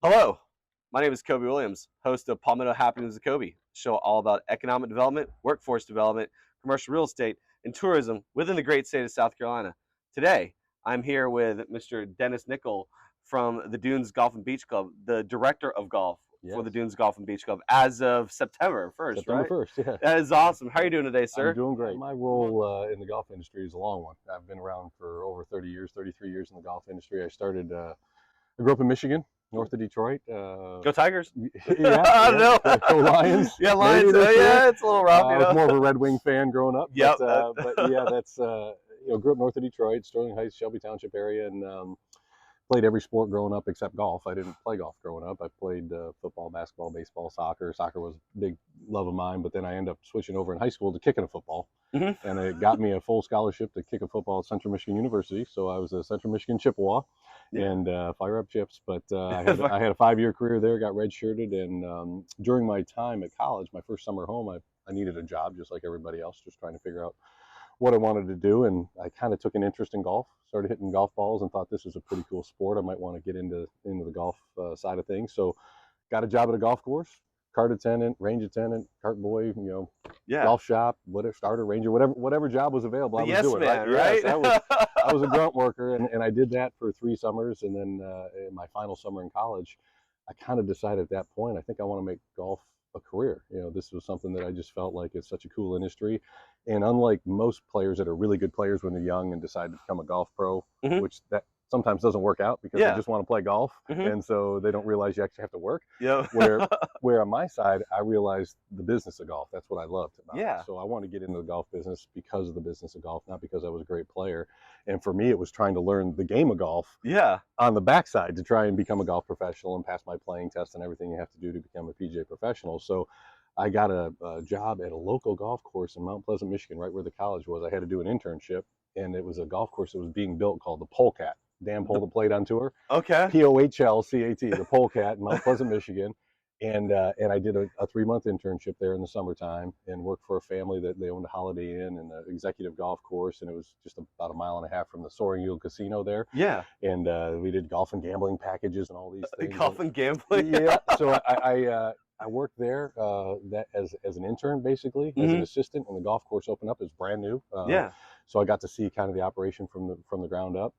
Hello, my name is Cobi Williams, host of Palmetto Happenings with Cobi, show all about economic development, workforce development, commercial real estate, and tourism within the great state of South Carolina. Today, I'm here with Mr. Dennis Nicholl from the Dunes Golf and Beach Club, the director of golf for the Yes, Dunes Golf and Beach Club as of September 1st, September right? 1st, yeah. That is awesome. How are you doing today, I'm sir? doing great. My role in the golf industry is a long one. I've been around for over 30 years, 33 years in the golf industry. I grew up in Michigan, north of Detroit. Go Tigers. Yeah, I don't yeah. know. Go Lions. Yeah, Maybe Lions. this year. Yeah, it's a little rough, I was more of a Red Wing fan growing up, Yep. but yeah, grew up north of Detroit, Sterling Heights, Shelby Township area, and played every sport growing up except golf. I didn't play golf growing up. I played football, basketball, baseball, soccer. Soccer was a big love of mine, but then I ended up switching over in high school to kicking a football. And it got me a full scholarship to kick a football at Central Michigan University. So I was a Central Michigan Chippewa and fire up chips. But I had a 5-year career there, got redshirted. And during my time at college, my first summer home, I needed a job just like everybody else, just trying to figure out what I wanted to do. And I kind of took an interest in golf, started hitting golf balls and thought this was a pretty cool sport. I might want to get into the golf side of things. So got a job at a golf course, cart attendant, range attendant, cart boy, golf shop, whatever, starter, ranger, whatever job was available, I was yes doing. Man, right? right? I was a grunt worker, and I did that for 3 summers. And then in my final summer in college, I kind of decided at that point, I think I want to make golf a career. This was something that I just felt like it's such a cool industry. And unlike most players that are really good players when they're young and decide to become a golf pro, which that sometimes doesn't work out because they just want to play golf, and so they don't realize you actually have to work. Where on my side, I realized the business of golf. That's what I loved about it. So I wanted to get into the golf business because of the business of golf, not because I was a great player. And for me, it was trying to learn the game of golf on the backside to try and become a golf professional and pass my playing test and everything you have to do to become a PGA professional. So I got a job at a local golf course in Mount Pleasant, Michigan, right where the college was. I had to do an internship, and it was a golf course that was being built called the Polecat. Dan Pole that played on tour. Okay. Pohlcat, the Polecat in Mount Pleasant, Michigan. And I did a 3-month internship there in the summertime and worked for a family that they owned a Holiday Inn and an executive golf course. And it was just about 1.5 miles from the Soaring Eagle Casino there. Yeah. And we did golf and gambling packages and all these things. Golf and gambling? Yeah. So I worked there that as an intern, basically, as an assistant, and the golf course opened up. It was brand new. So I got to see kind of the operation from the ground up.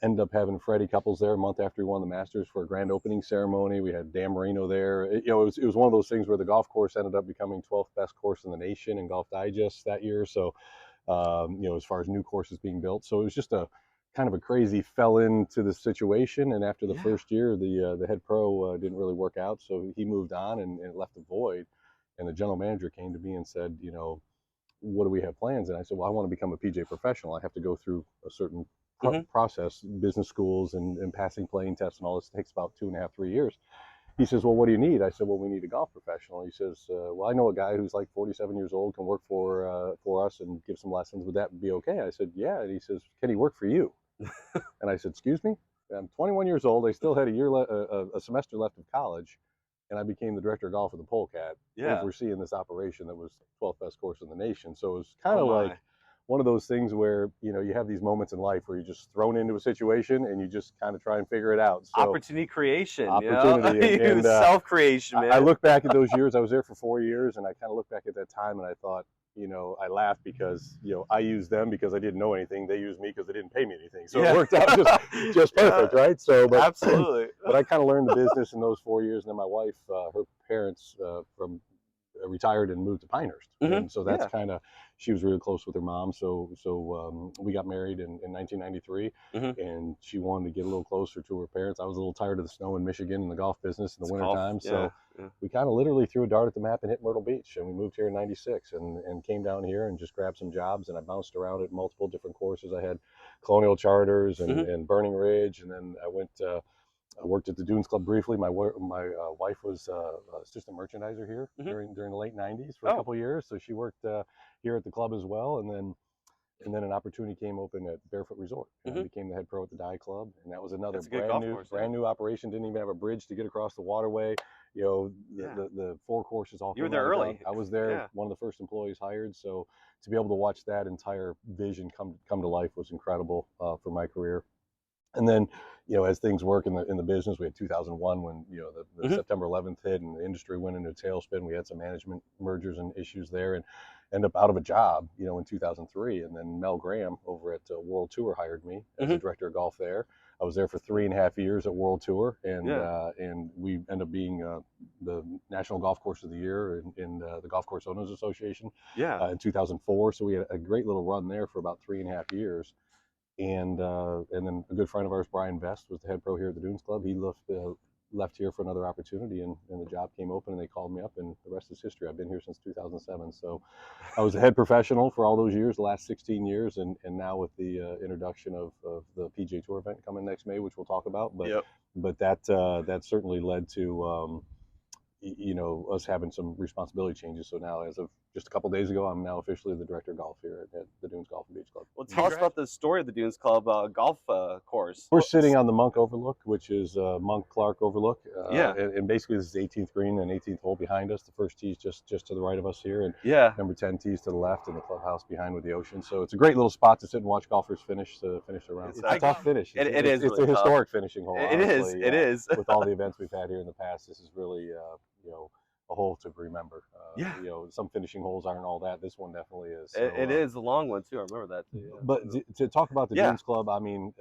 Ended up having Freddie Couples there a month after he won the Masters for a grand opening ceremony. We had Dan Marino there. It was one of those things where the golf course ended up becoming 12th best course in the nation in Golf Digest that year. So, as far as new courses being built, so it was just a kind of a crazy fell into the situation. And after the first year, the head pro didn't really work out, so he moved on and it left a void. And the general manager came to me and said, what do we have plans? And I said, well, I want to become a PGA professional. I have to go through a certain process, business schools and passing playing tests and all this takes about 2.5, 3 years. He says, well, what do you need? I said, well, we need a golf professional. He says, well, I know a guy who's like 47 years old, can work for us and give some lessons. Would that be okay? I said, yeah. And he says, can he work for you? And I said, excuse me? I'm 21 years old. I still had a semester left of college, and I became the director of golf of the Polecat, overseeing this operation that was 12th best course in the nation. So it was kind of like one of those things where you have these moments in life where you're just thrown into a situation and you just kind of try and figure it out. So opportunity creation, and self-creation, man. I look back at those years. I was there for 4 years, and I kind of look back at that time and I thought, I laughed because I used them because I didn't know anything. They used me because they didn't pay me anything. So it worked out just perfect, right? So, but absolutely. But I kind of learned the business in those 4 years, and then my wife, her parents retired and moved to Pinehurst, and so that's kind of, she was really close with her mom. So we got married in 1993, and she wanted to get a little closer to her parents. I was a little tired of the snow in Michigan and the golf business in the wintertime, so we kind of literally threw a dart at the map and hit Myrtle Beach, and we moved here in '96 and came down here and just grabbed some jobs, and I bounced around at multiple different courses. I had Colonial Charters and Burning Ridge, and then I worked at the Dunes Club briefly. My wife was assistant merchandiser here during the late '90s for a couple of years, so she worked here at the club as well. And then an opportunity came open at Barefoot Resort, and I became the head pro at the Dive Club, and that was another brand new operation. Didn't even have a bridge to get across the waterway. The 4 courses all. You were there early. I was there, one of the first employees hired. So to be able to watch that entire vision come to life was incredible for my career. And then, as things work in the business, we had 2001 when the September 11th hit and the industry went into a tailspin. We had some management mergers and issues there, and ended up out of a job, in 2003. And then Mel Graham over at World Tour hired me as the director of golf there. I was there for 3.5 years at World Tour, and we ended up being the National Golf Course of the Year in the Golf Course Owners Association in 2004. So we had a great little run there for about 3.5 years. And then a good friend of ours, Brian Vest, was the head pro here at the Dunes Club. He left here for another opportunity, and the job came open, and they called me up, and the rest is history. I've been here since 2007. So I was a head professional for all those years, the last 16 years, and now with the introduction of the PGA Tour event coming next May, which we'll talk about. But that certainly led to us having some responsibility changes. So now, as of just a couple of days ago, I'm now officially the director of golf here at the Dunes Golf and Beach Club. Well, tell us about the story of the Dunes Club golf course. We're sitting on the Monk Overlook, which is Monk Clark Overlook. And basically this is 18th green and 18th hole behind us. The first tee's just to the right of us here, and number 10 tee's to the left, and the clubhouse behind with the ocean. So it's a great little spot to sit and watch golfers finish the round. It's a tough finish. It's really a historic finishing hole. Honestly. It is. With all the events we've had here in the past, this is really a hole to remember. Some finishing holes aren't all that. This one definitely is. So, it is a long one too. I remember that too. Yeah. But to talk about the Dunes Club, I mean,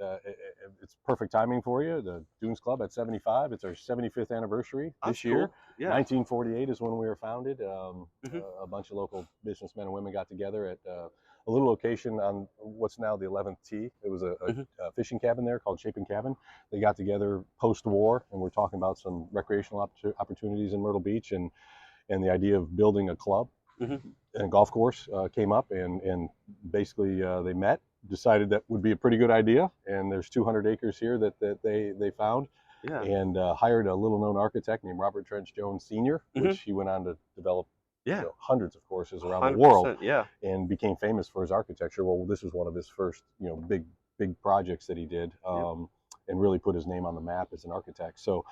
it's perfect timing for you. The Dunes Club at 75. It's our 75th anniversary this year. Yeah. 1948 is when we were founded. A bunch of local businessmen and women got together at a little location on what's now the 11th tee. It was a fishing cabin there called Chapin Cabin. They got together post-war, and we're talking about some recreational opportunities in Myrtle Beach, and the idea of building a club and a golf course came up, and basically they met, decided that would be a pretty good idea, and there's 200 acres here that they found, and hired a little-known architect named Robert Trench Jones Sr., which he went on to develop hundreds of courses around the world, and became famous for his architecture. Well, this was one of his first, big projects that he did, and really put his name on the map as an architect. So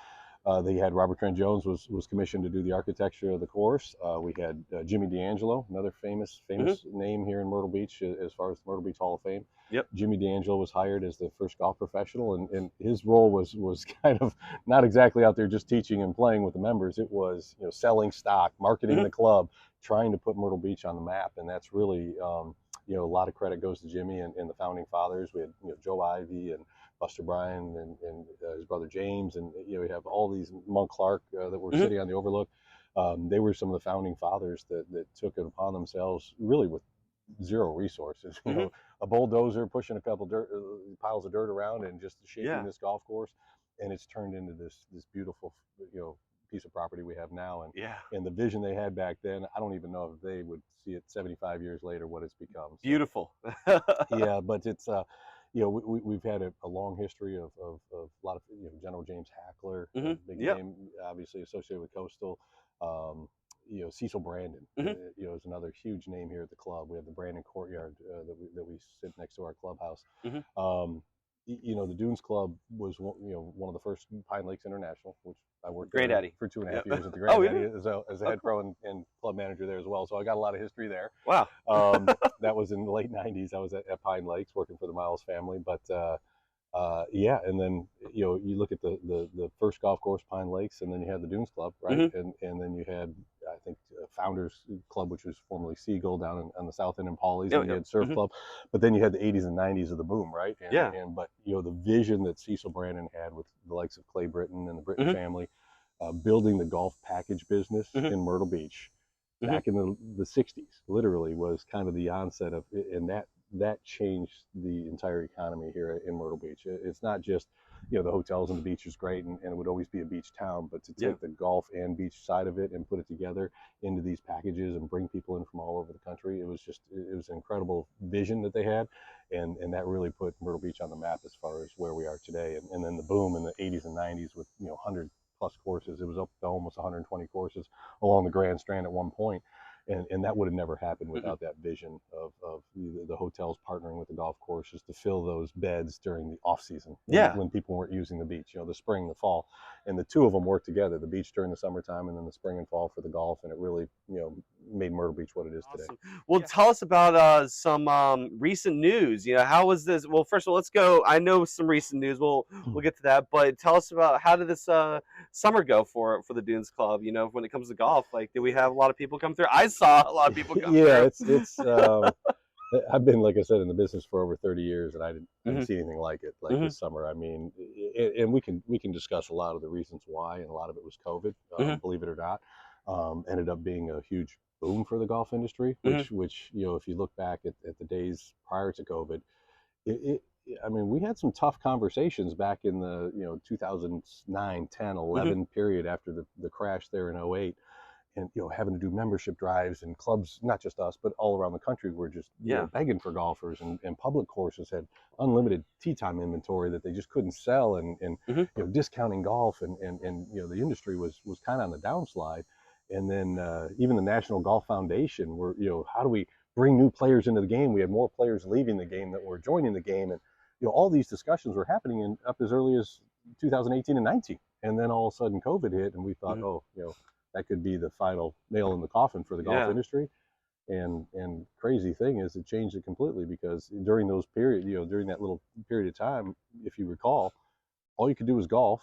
they had Robert Trent Jones was commissioned to do the architecture of the course. We had Jimmy D'Angelo, another famous name here in Myrtle Beach as far as the Myrtle Beach Hall of Fame. Jimmy D'Angelo was hired as the first golf professional, and his role was kind of not exactly out there just teaching and playing with the members. It was selling stock, marketing the club, trying to put Myrtle Beach on the map, and that's really a lot of credit goes to Jimmy and the founding fathers. We had Joe Ivey and Buster Bryan and his brother James, and we have all these Monk Clark that were sitting on the Overlook. They were some of the founding fathers that took it upon themselves, really with zero resources. A bulldozer pushing a couple piles of dirt around and just shaping this golf course, and it's turned into this beautiful piece of property we have now. And the vision they had back then, I don't even know if they would see it 75 years later what it's become. So, beautiful. But it's we've had a long history of a lot of General James Hackler, big name obviously associated with Coastal. Cecil Brandon, is another huge name here at the club. We have the Brandon Courtyard that we sit next to our clubhouse. The Dunes Club was one of the first Pine Lakes International, which I worked for 2.5 years at the Granddaddy as a head pro and club manager there as well. So I got a lot of history there. Wow. That was in the late 90s. I was at Pine Lakes working for the Miles family, but and then you look at the first golf course, Pine Lakes, and then you had the Dunes Club, right? And then you had, I think, Founders Club, which was formerly Seagull down on the south end in Pawleys, and you had Surf Club, but then you had the 80s and 90s of the boom, right? But the vision that Cecil Brandon had with the likes of Clay Britton and the Britton family, building the golf package business in Myrtle Beach back in the 60s, literally was kind of the onset of, and that changed the entire economy here in Myrtle Beach. It's not just, the hotels and the beach is great, and it would always be a beach town, but to take the golf and beach side of it and put it together into these packages and bring people in from all over the country, it was an incredible vision that they had, and that really put Myrtle Beach on the map as far as where we are today. And then the boom in the 80s and 90s with 100 plus courses. It was up to almost 120 courses along the Grand Strand at one point. And that would have never happened without that vision of the hotels partnering with the golf courses to fill those beds during the off season when people weren't using the beach, the spring, the fall. and the two of them work together, the beach during the summertime and then the spring and fall for the golf, and it really, made Myrtle Beach what it is today. Well, tell us about some recent news. How was this? Well, first of all, let's go. I know some recent news. We'll get to that, but tell us about how did this summer go for the Dunes Club? When it comes to golf, like, did we have a lot of people come through? I saw a lot of people come through. Yeah, it's I've been, like I said, in the business for over 30 years, and I didn't see anything like it this summer. I mean, and we can discuss a lot of the reasons why, and a lot of it was COVID, believe it or not. Ended up being a huge boom for the golf industry, which if you look back at the days prior to COVID, I mean, we had some tough conversations back in the 2009, 10, 11 period after the crash there in 08. And having to do membership drives, and clubs, not just us, but all around the country, were just begging for golfers, and public courses had unlimited tee time inventory that they just couldn't sell, and discounting golf, and the industry was kind of on the downslide. And then even the National Golf Foundation were, how do we bring new players into the game? We had more players leaving the game that were joining the game, and all these discussions were happening up as early as 2018 and 19, and then all of a sudden COVID hit, and we thought, that could be the final nail in the coffin for the golf industry. And crazy thing is, it changed it completely, because during those period, during that little period of time, if you recall, all you could do was golf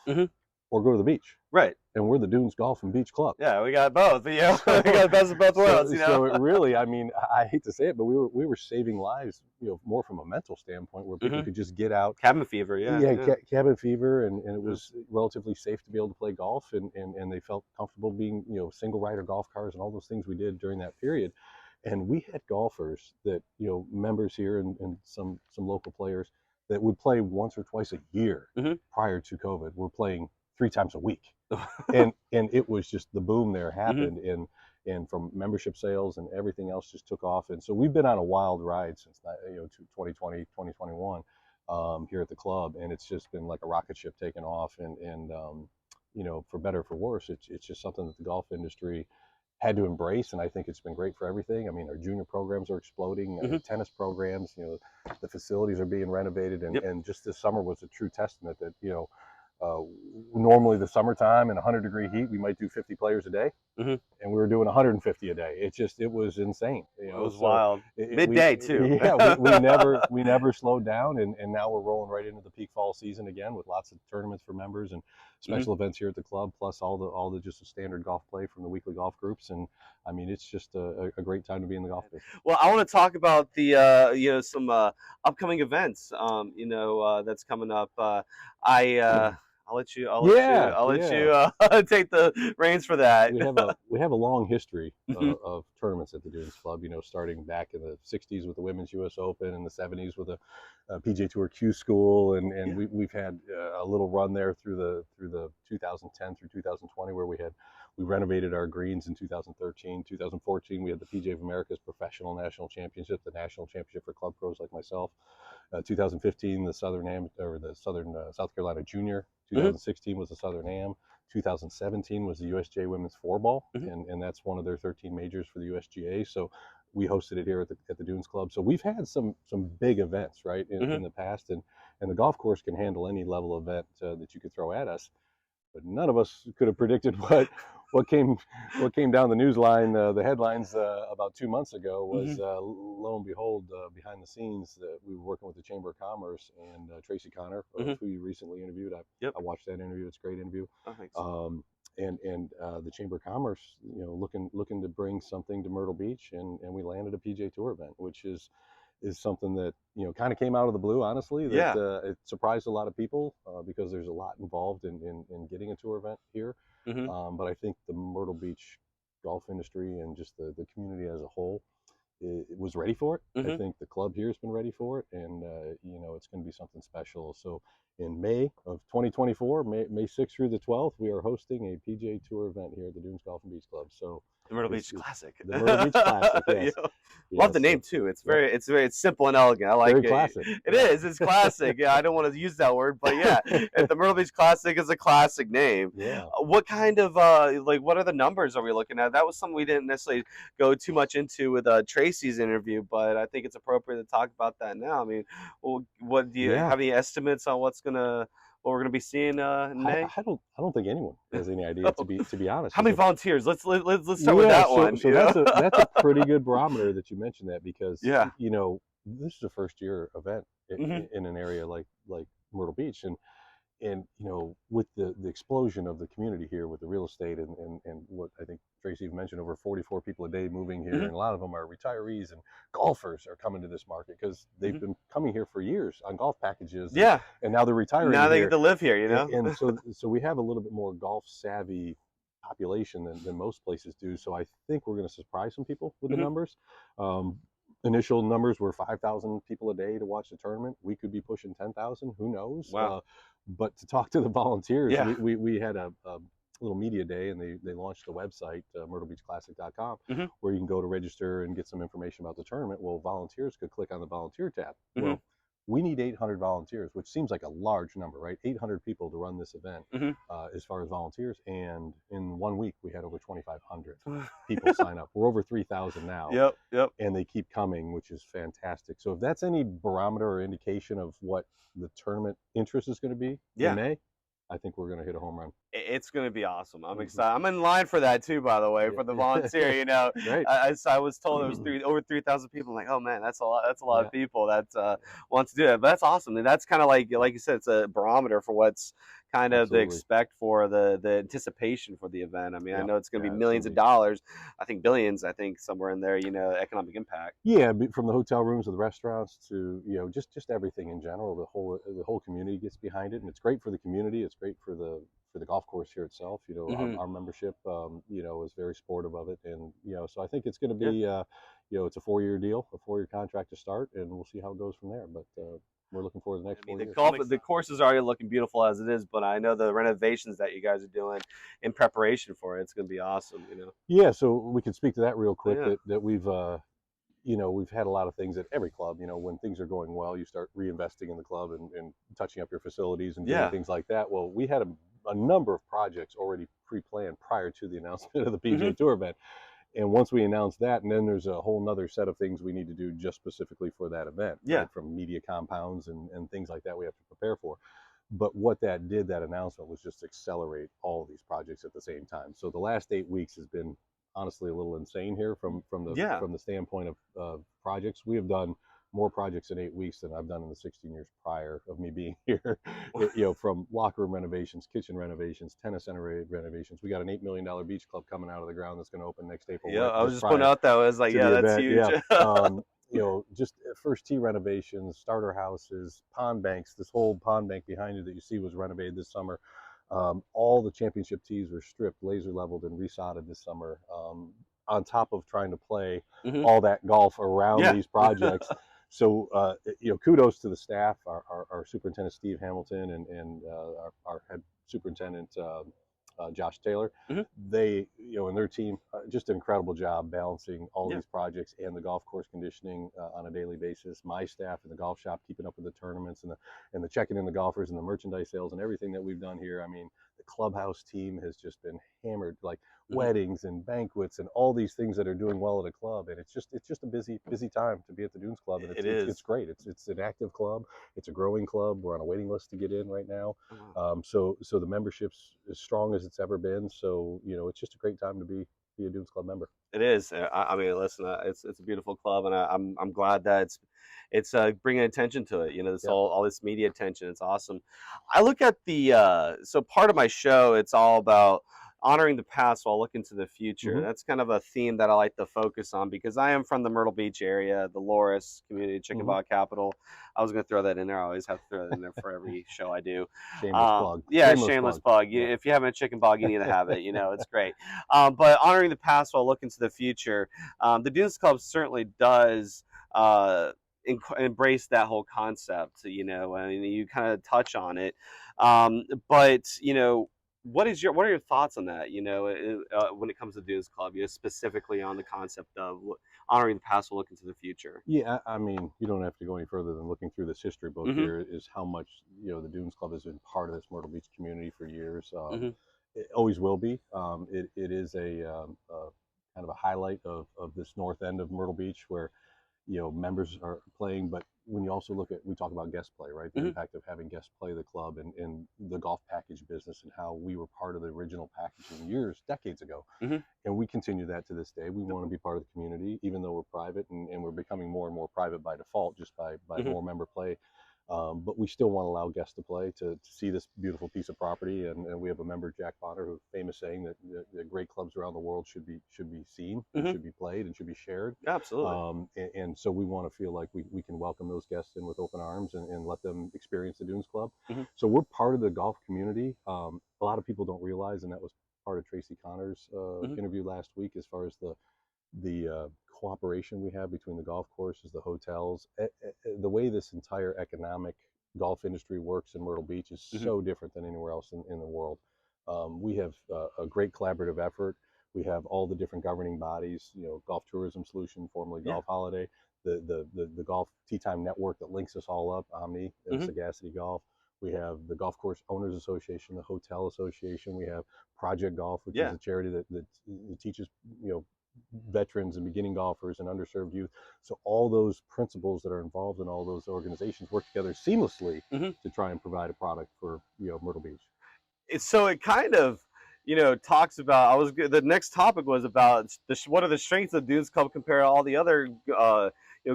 or go to the beach. Right. And we're the Dunes Golf and Beach Club. Yeah, we got both. We got the best of both worlds. So it really, I mean, I hate to say it, but we were saving lives, more from a mental standpoint, where people could just get out. Cabin fever, cabin fever, and it was relatively safe to be able to play golf, and they felt comfortable being, single rider golf cars and all those things we did during that period. And we had golfers that, members here and some local players that would play once or twice a year prior to COVID. We're playing 3 times a week. and it was just the boom there happened, and from membership sales and everything else just took off. And so we've been on a wild ride since 2020, 2021 here at the club, and it's just been like a rocket ship taking off. And for better or for worse, it's just something that the golf industry had to embrace, and I think it's been great for everything. I mean, our junior programs are exploding, tennis programs, the facilities are being renovated, and just this summer was a true testament that normally the summertime in 100-degree heat, we might do 50 players a day, and we were doing 150 a day. It was insane. It was wild. Midday too. Yeah, we never slowed down, and now we're rolling right into the peak fall season again, with lots of tournaments for members and special events here at the club, plus all the just a standard golf play from the weekly golf groups. And I mean, it's just a great time to be in the golf business. Well, I want to talk about the some upcoming events that's coming up. I'll let you take the reins for that. We have a long history of tournaments at the Dunes Club, starting back in the 60s with the Women's US Open, and the 70s with the PGA Tour Q School, and we've had a little run there through the 2010 through 2020, where we renovated our greens in 2013. 2014 we had the PGA of America's Professional National Championship, the national championship for club pros like myself. 2015 the South Carolina Junior. 2016 was the Southern Am. 2017 was the USGA Women's Fourball, and that's one of their 13 majors for the USGA. So we hosted it here at the Dunes Club. So we've had some big events, right, in the past, and the golf course can handle any level event that you could throw at us. But none of us could have predicted what came down the news line, the headlines about 2 months ago was lo and behold, behind the scenes, we were working with the Chamber of Commerce and Tracy Connor, who you recently interviewed. I watched that interview. It's a great interview. Oh, thanks. And the Chamber of Commerce, looking to bring something to Myrtle Beach, and we landed a PGA Tour event, which is something that kind of came out of the blue, honestly. It surprised a lot of people because there's a lot involved in getting a tour event here. But I think the Myrtle Beach golf industry and just the community as a whole was ready for it. I think the club here has been ready for it, and it's going to be something special. So in May of 2024, May 6th through the 12th, we are hosting a PGA Tour event here at the Dunes Golf and Beach Club. So the Myrtle Beach Classic. The Myrtle Beach Classic, yes. Love the name too. It's very simple and elegant. I like it. Very classic. It is. It's classic. Yeah, I don't want to use that word, but yeah, the Myrtle Beach Classic is a classic name. Yeah. What kind of what are the numbers are we looking at? That was something we didn't necessarily go too much into with Tracy's interview, but I think it's appropriate to talk about that now. I mean, what do you have any estimates on what's gonna what we're going to be seeing in May? I don't think anyone has any idea, to be honest. How many volunteers? Let's start with that one. So that's a pretty good barometer that you mentioned that, because yeah, this is a first year event in an area like Myrtle Beach, and with the explosion of the community here with the real estate and what I think Tracy mentioned, over 44 people a day moving here, and a lot of them are retirees, and golfers are coming to this market because they've been coming here for years on golf packages, and now they're retiring. Now they here. get to live here, and so we have a little bit more golf savvy population than most places do. So I think we're going to surprise some people with the numbers. Initial numbers were 5,000 people a day to watch the tournament. We could be pushing 10,000. Who knows? Wow. But to talk to the volunteers, we had a little media day, and they launched a website, myrtlebeachclassic.com, where you can go to register and get some information about the tournament. Well, volunteers could click on the volunteer tab. Well, we need 800 volunteers, which seems like a large number, right? 800 people to run this event as far as volunteers. And in 1 week, we had over 2,500 people sign up. We're over 3,000 now. Yep. And they keep coming, which is fantastic. So if that's any barometer or indication of what the tournament interest is going to be in May, I think we're going to hit a home run. It's going to be awesome. I'm excited. I'm in line for that too, by the way, for the volunteer. Right. I was told it was over 3,000 people. I'm like, oh man, that's a lot. That's a lot of people that want to do it. But that's awesome. And that's kind of like you said, it's a barometer for what's kind of the expect for the anticipation for the event. I mean, I know it's going to be millions of dollars. I think billions. I think somewhere in there. Economic impact. Yeah, from the hotel rooms to the restaurants to just everything in general. The whole community gets behind it, and it's great for the community. It's great for the golf course here itself. Our membership is very supportive of it, and so I think it's going to be it's a 4-year deal, a 4-year contract to start, and we'll see how it goes from there. But we're looking forward to the next 4 years. The course is already looking beautiful as it is, but I know the renovations that you guys are doing in preparation for it, it's going to be awesome. Yeah, so we can speak to that real quick. That we've we've had a lot of things at every club. When things are going well, you start reinvesting in the club and touching up your facilities and doing things like that. Well, we had a number of projects already pre-planned prior to the announcement of the PGA Tour event. And once we announced that, and then there's a whole nother set of things we need to do just specifically for that event, right? From media compounds and things like that we have to prepare for. But what that announcement was just accelerate all of these projects at the same time. So the last 8 weeks has been honestly a little insane here from the standpoint of projects. We have done more projects in 8 weeks than I've done in the 16 years prior of me being here. From locker room renovations, kitchen renovations, tennis center renovations. We got an $8 million beach club coming out of the ground that's going to open next April. Yeah, I was just pointing out that. I was like, that's huge. Just first tee renovations, starter houses, pond banks. This whole pond bank behind you that you see was renovated this summer. All the championship tees were stripped, laser leveled, and resodded this summer. On top of trying to play all that golf around these projects. So, kudos to the staff, our superintendent, Steve Hamilton, and our head superintendent, Josh Taylor. They, and their team, just an incredible job balancing all these projects and the golf course conditioning on a daily basis. My staff in the golf shop keeping up with the tournaments and the checking in the golfers and the merchandise sales and everything that we've done here. I mean, the clubhouse team has just been hammered, like weddings and banquets and all these things that are doing well at a club. And it's just a busy time to be at the Dunes Club. And it's great. It's an active club. It's a growing club. We're on a waiting list to get in right now. So the membership's as strong as it's ever been. So, it's just a great time to be a Dunes Club member. It is. I mean, listen, it's a beautiful club, and I'm glad that it's bringing attention to it. All this media attention. It's awesome. I look at so part of my show, it's all about honoring the past while looking to the future. That's kind of a theme that I like to focus on because I am from the Myrtle Beach area, the Loris community, chicken bog capital. I was going to throw that in there. I always have to throw that in there for every show I do. Shameless plug. Yeah, shameless plug. If you haven't a chicken bog, you need to have it. It's great. But honoring the past while looking to the future, the Dunes Club certainly does embrace that whole concept. I mean, you kind of touch on it, but what are your thoughts on that? When it comes to Dunes Club, specifically on the concept of honoring the past while looking to the future. Yeah, I mean, you don't have to go any further than looking through this history book. Here is how much the Dunes Club has been part of this Myrtle Beach community for years. It always will be. It is a kind of a highlight of this north end of Myrtle Beach where members are playing, but when you also look at, we talk about guest play, right? The impact of having guests play the club and the golf package business, and how we were part of the original packaging decades ago. And we continue that to this day. We want to be part of the community, even though we're private, and we're becoming more and more private by default, just by more member play. But we still want to allow guests to play, to see this beautiful piece of property. And we have a member, Jack Bonner, who's famous saying that the great clubs around the world should be seen, and should be played, and should be shared. Absolutely. And so we want to feel like we can welcome those guests in with open arms, and let them experience the Dunes Club. So we're part of the golf community. A lot of people don't realize, and that was part of Tracy Connor's interview last week, as far as the cooperation we have between the golf courses, the hotels. The way this entire economic golf industry works in Myrtle Beach is so different than anywhere else in the world. We have a great collaborative effort. We have all the different governing bodies, Golf Tourism Solution, formerly Golf Holiday, the Golf Tee Time Network that links us all up, Omni and Sagacity Golf. We have the Golf Course Owners Association, the Hotel Association. We have Project Golf, which is a charity that teaches, veterans and beginning golfers and underserved youth. So all those principles that are involved in all those organizations work together seamlessly to try and provide a product for Myrtle Beach. So it kind of talks about, the next topic was about what are the strengths of the Dunes Club compared to all the other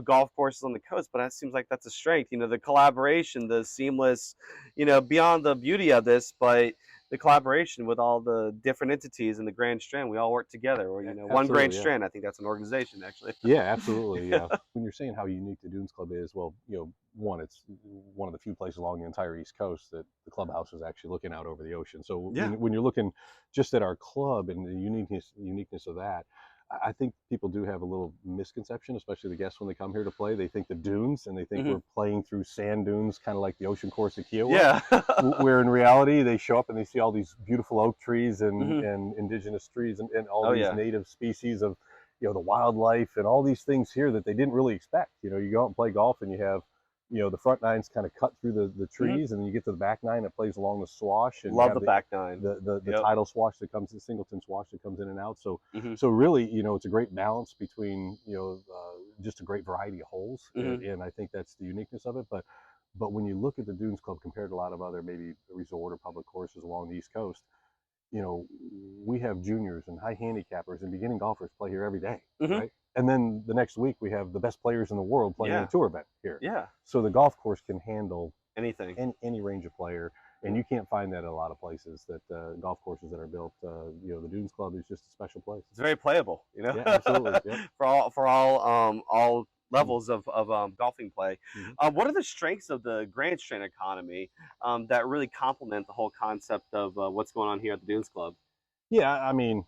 golf courses on the coast. But that seems like that's a strength, the collaboration, the seamless, beyond the beauty of this, but the collaboration with all the different entities in the Grand Strand. We all work together, or one Grand Strand. I think that's an organization, actually. Yeah, absolutely. Yeah. When you're saying how unique the Dunes Club is, well, one, it's one of the few places along the entire East Coast that the clubhouse is actually looking out over the ocean. So when you're looking just at our club and the uniqueness of that, I think people do have a little misconception, especially the guests when they come here to play. They think the dunes, and they think we're playing through sand dunes, kind of like the ocean course at Kiowa. Yeah. Where in reality, they show up and they see all these beautiful oak trees and indigenous trees and all these native species of, the wildlife and all these things here that they didn't really expect. You go out and play golf, and you have, the front nine's kind of cut through the trees, and then you get to the back nine that plays along the swash. And love the back nine. The tidal swash that comes, the Singleton swash that comes in and out. So so really, it's a great balance between, just a great variety of holes, and I think that's the uniqueness of it. But when you look at the Dunes Club compared to a lot of other maybe resort or public courses along the East Coast, we have juniors and high handicappers and beginning golfers play here every day, right? And then the next week we have the best players in the world playing a tour event here. Yeah. So the golf course can handle anything, any range of player, and you can't find that at a lot of places. That golf courses that are built, the Dunes Club is just a special place. It's very playable, Yeah, absolutely. Yeah. for all levels of golfing play. What are the strengths of the Grand Strand economy that really complement the whole concept of what's going on here at the Dunes Club? Yeah, I mean,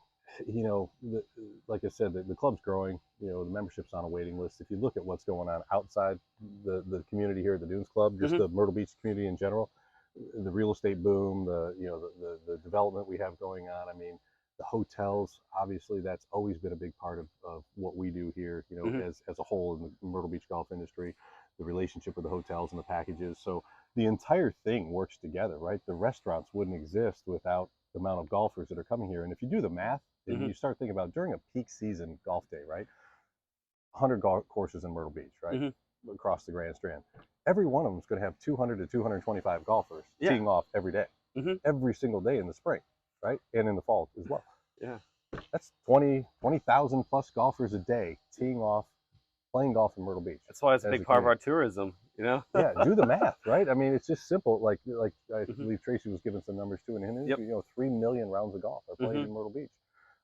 like I said, the club's growing. The membership's on a waiting list. If you look at what's going on outside the community here at the Dunes Club, just the Myrtle Beach community in general, the real estate boom, the development we have going on. I mean, the hotels, obviously, that's always been a big part of what we do here, as a whole in the Myrtle Beach golf industry, the relationship with the hotels and the packages. So the entire thing works together, right? The restaurants wouldn't exist without the amount of golfers that are coming here. And if you do the math, and you start thinking about during a peak season golf day, right? 100 golf courses in Myrtle Beach, right? Across the Grand Strand. Every one of them is going to have 200 to 225 golfers teeing off every day, every single day in the spring, right? And in the fall as well. Yeah. That's 20,000 plus golfers a day teeing off, playing golf in Myrtle Beach. That's why it's a big part of our tourism, Yeah, do the math, right? I mean, it's just simple. Like I believe Tracy was giving some numbers too in his interview. 3 million rounds of golf are played in Myrtle Beach.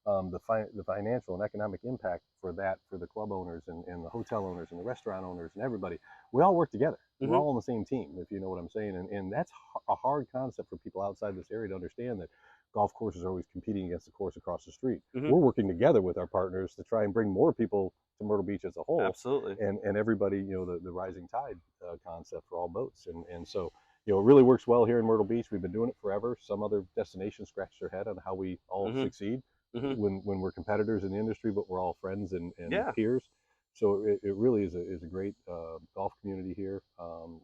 The financial and economic impact for the club owners and the hotel owners and the restaurant owners and everybody, we all work together. We're all on the same team, if you know what I'm saying. And that's a hard concept for people outside this area to understand, that golf courses are always competing against the course across the street. We're working together with our partners to try and bring more people to Myrtle Beach as a whole. Absolutely. And everybody, the rising tide concept for all boats. And so, it really works well here in Myrtle Beach. We've been doing it forever. Some other destinations scratch their head on how we all succeed when we're competitors in the industry, but we're all friends and peers. So it really is a great golf community here.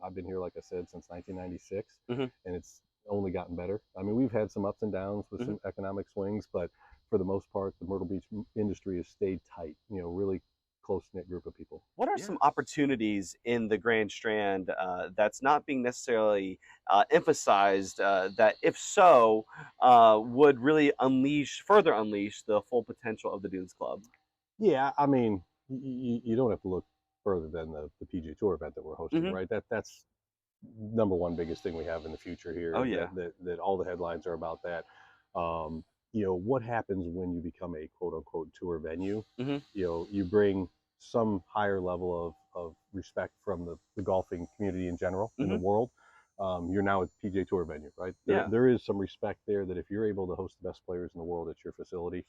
I've been here, like I said, since 1996, and it's only gotten better. I mean, we've had some ups and downs with some economic swings, but for the most part, the Myrtle Beach industry has stayed tight, really close-knit group of people. What are some opportunities in the Grand Strand that's not being necessarily emphasized that, if so, would really further unleash the full potential of the Dunes Club? Yeah, I mean, you don't have to look further than the PGA Tour event that we're hosting, right? That's number one biggest thing we have in the future here. Oh yeah. That all the headlines are about that. What happens when you become a quote unquote tour venue? You bring some higher level of respect from the golfing community in general in the world. You're now a PGA Tour venue, right? There is some respect there that if you're able to host the best players in the world at your facility,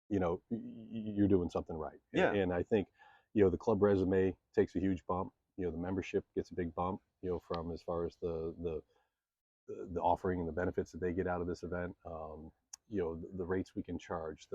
you're doing something right. And I think, the club resume takes a huge bump. The membership gets a big bump, from as far as the offering and the benefits that they get out of this event. The rates we can charge,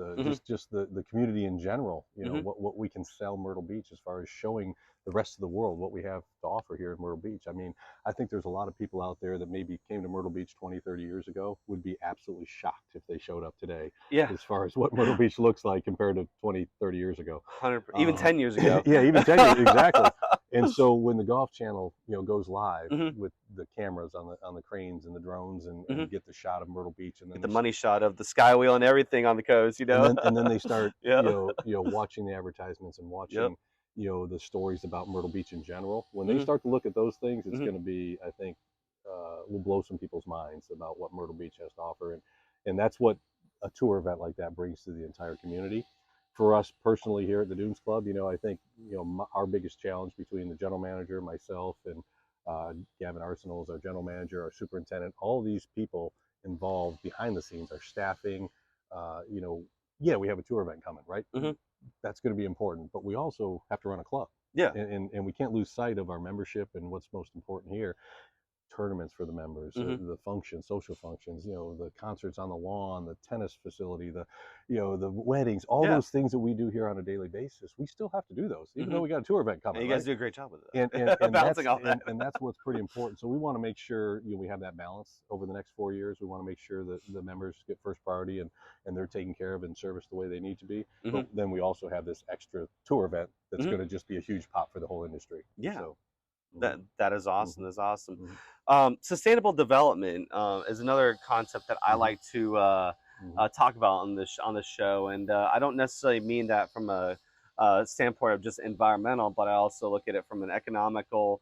just the community in general, what we can sell Myrtle Beach as far as showing the rest of the world what we have to offer here in Myrtle Beach. I mean, I think there's a lot of people out there that maybe came to Myrtle Beach 20, 30 years ago would be absolutely shocked if they showed up today. As far as what Myrtle Beach looks like compared to 20, 30 years ago. 100%, even 10 years ago. Yeah, even 10 years, exactly. And so when the Golf Channel, goes live with the cameras on the cranes and the drones and get the shot of Myrtle Beach, and then the money shot of the sky wheel and everything on the coast, and then they start, watching the advertisements and watching, the stories about Myrtle Beach in general. When they start to look at those things, it's going to be, I think, will blow some people's minds about what Myrtle Beach has to offer, and that's what a tour event like that brings to the entire community. For us personally here at the Dunes Club, I think, our biggest challenge between the general manager, myself, and Gavin Arsenal is our general manager, our superintendent, all these people involved behind the scenes, our staffing, we have a tour event coming, right? That's going to be important, but we also have to run a club. And we can't lose sight of our membership and what's most important here. Tournaments for the members, the functions, social functions, the concerts on the lawn, the tennis facility, the weddings, all those things that we do here on a daily basis. We still have to do those, even though we got a tour event coming. And you guys do a great job with it. And balancing all that. And that's what's pretty important. So we want to make sure we have that balance over the next 4 years. We want to make sure that the members get first priority and they're taken care of and serviced the way they need to be. But then we also have this extra tour event that's going to just be a huge pop for the whole industry. So, that is awesome. That's awesome. Sustainable development is another concept that I like to talk about on this show, and I don't necessarily mean that from a standpoint of just environmental, but I also look at it from an economical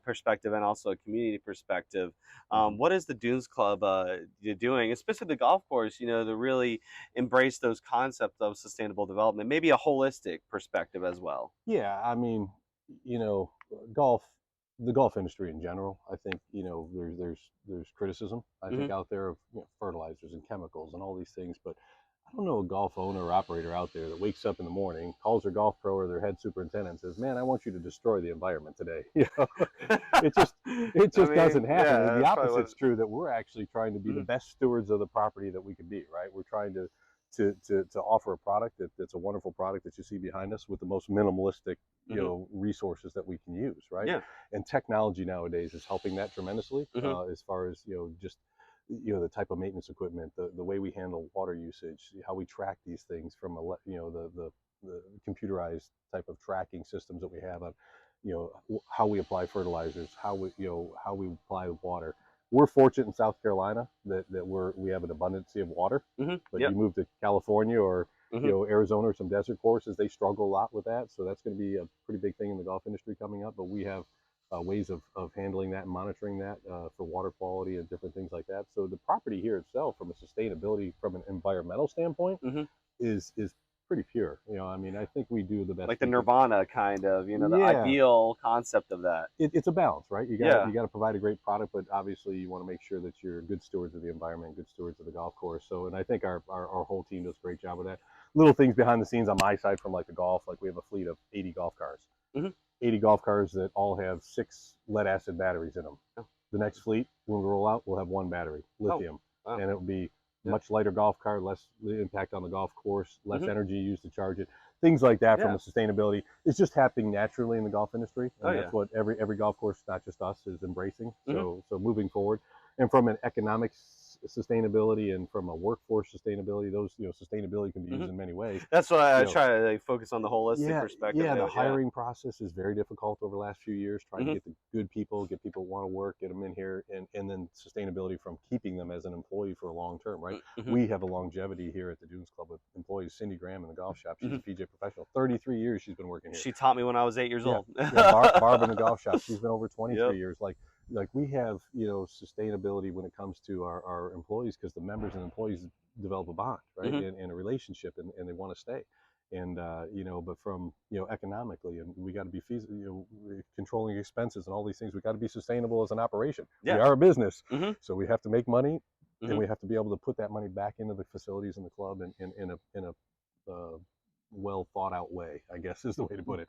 perspective and also a community perspective. What is the Dunes Club doing, especially the golf course, to really embrace those concepts of sustainable development, maybe a holistic perspective as well? Yeah, I mean, the golf industry in general, I think, there's criticism, I think, out there of fertilizers and chemicals and all these things, but I don't know a golf owner or operator out there that wakes up in the morning, calls their golf pro or their head superintendent and says, "Man, I want you to destroy the environment today." It just doesn't happen. The opposite's true, that we're actually trying to be the best stewards of the property that we can be, right? We're trying to offer a product that's a wonderful product that you see behind us with the most minimalistic resources that we can use, right? And technology nowadays is helping that tremendously, as far as just the type of maintenance equipment, the way we handle water usage, how we track these things from the computerized type of tracking systems that we have on how we apply fertilizers, how we apply water. We're fortunate in South Carolina that we have an abundance of water, but you move to California or Arizona or some desert courses, they struggle a lot with that. So that's going to be a pretty big thing in the golf industry coming up. But we have ways of handling that and monitoring that for water quality and different things like that. So the property here itself, from a sustainability, from an environmental standpoint, is pretty pure. I mean, I think we do the best. Like the nirvana kind of, the ideal concept of that. It's a balance, right? You got to provide a great product, but obviously you want to make sure that you're good stewards of the environment, good stewards of the golf course. So, and I think our whole team does a great job of that. Little things behind the scenes on my side from like the golf, like we have a fleet of 80 golf cars. 80 golf cars that all have 6 lead acid batteries in them. The next fleet, when we roll out, we'll have 1 battery, lithium, and it will be much lighter golf car, less impact on the golf course, less energy used to charge it, things like that. From a sustainability, it's just happening naturally in the golf industry, and that's what every golf course, not just us, is embracing. So moving forward, and from an economics sustainability and from a workforce sustainability, those sustainability can be used in many ways. That's why I try to focus on the holistic perspective. Yeah, the hiring process is very difficult over the last few years, trying to get the good people, get people who want to work, get them in here, and then sustainability from keeping them as an employee for a long term, right? We have a longevity here at the Dunes Club with employees. Cindy Graham in the golf shop, she's a PGA professional, 33 years she's been working here. She taught me when I was 8 years old. Barb in the golf shop, she's been over 23 years. Like we have sustainability when it comes to our employees, because the members and employees develop a bond, right, and a relationship, and they want to stay. And but from economically, and we got to be feasible, controlling expenses and all these things. We got to be sustainable as an operation. We are a business, so we have to make money, and we have to be able to put that money back into the facilities and the club in a well thought out way, I guess is the way to put it.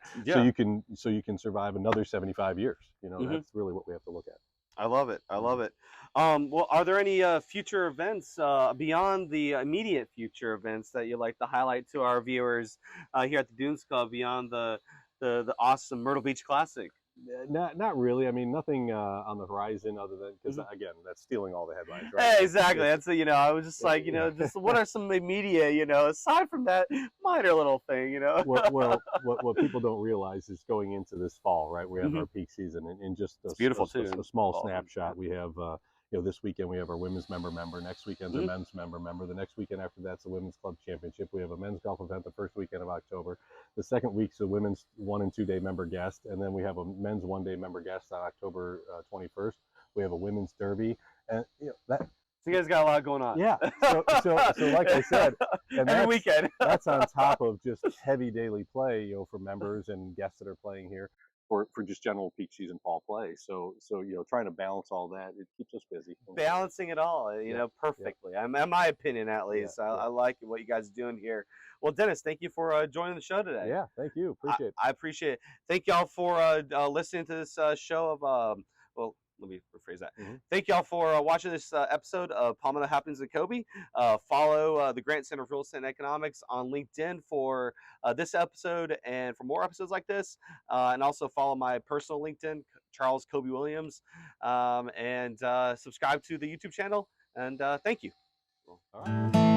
So you can survive another 75 years. That's really what we have to look at. I love it. I love it. Well, are there any future events beyond the immediate future events that you'd like to highlight to our viewers here at the Dunes Club beyond the awesome Myrtle Beach Classic? Not really. I mean, nothing on the horizon other than, because again, that's stealing all the headlines, right? Hey, exactly. That's I was just like, just what are some immediate, aside from that minor little thing, Well, what people don't realize is going into this fall, right? We have our peak season, and just it's beautiful too. A small snapshot. We have this weekend we have our women's member. Next weekend's our men's member. The next weekend after that's the women's club championship. We have a men's golf event the first weekend of October. The second week's a women's 1 and 2 day member guest, and then we have a men's 1 day member guest on October 21st. We have a women's derby, and that. So you guys got a lot going on. Yeah. So like I said, and every weekend. That's on top of just heavy daily play, for members and guests that are playing here. For just general peak season fall play, so trying to balance all that, it keeps us busy. Balancing it all, perfectly. In my opinion, at least, I like what you guys are doing here. Well, Dennis, thank you for joining the show today. Yeah, thank you. Appreciate it. I appreciate it. Thank y'all for listening to this show of let me rephrase that. Thank y'all for watching this episode of Palmetto Happens in Cobi. Follow the Grant Center of Real Estate and Economics on LinkedIn for this episode and for more episodes like this. And also follow my personal LinkedIn, Charles Cobi Williams, and subscribe to the YouTube channel. And thank you. All right.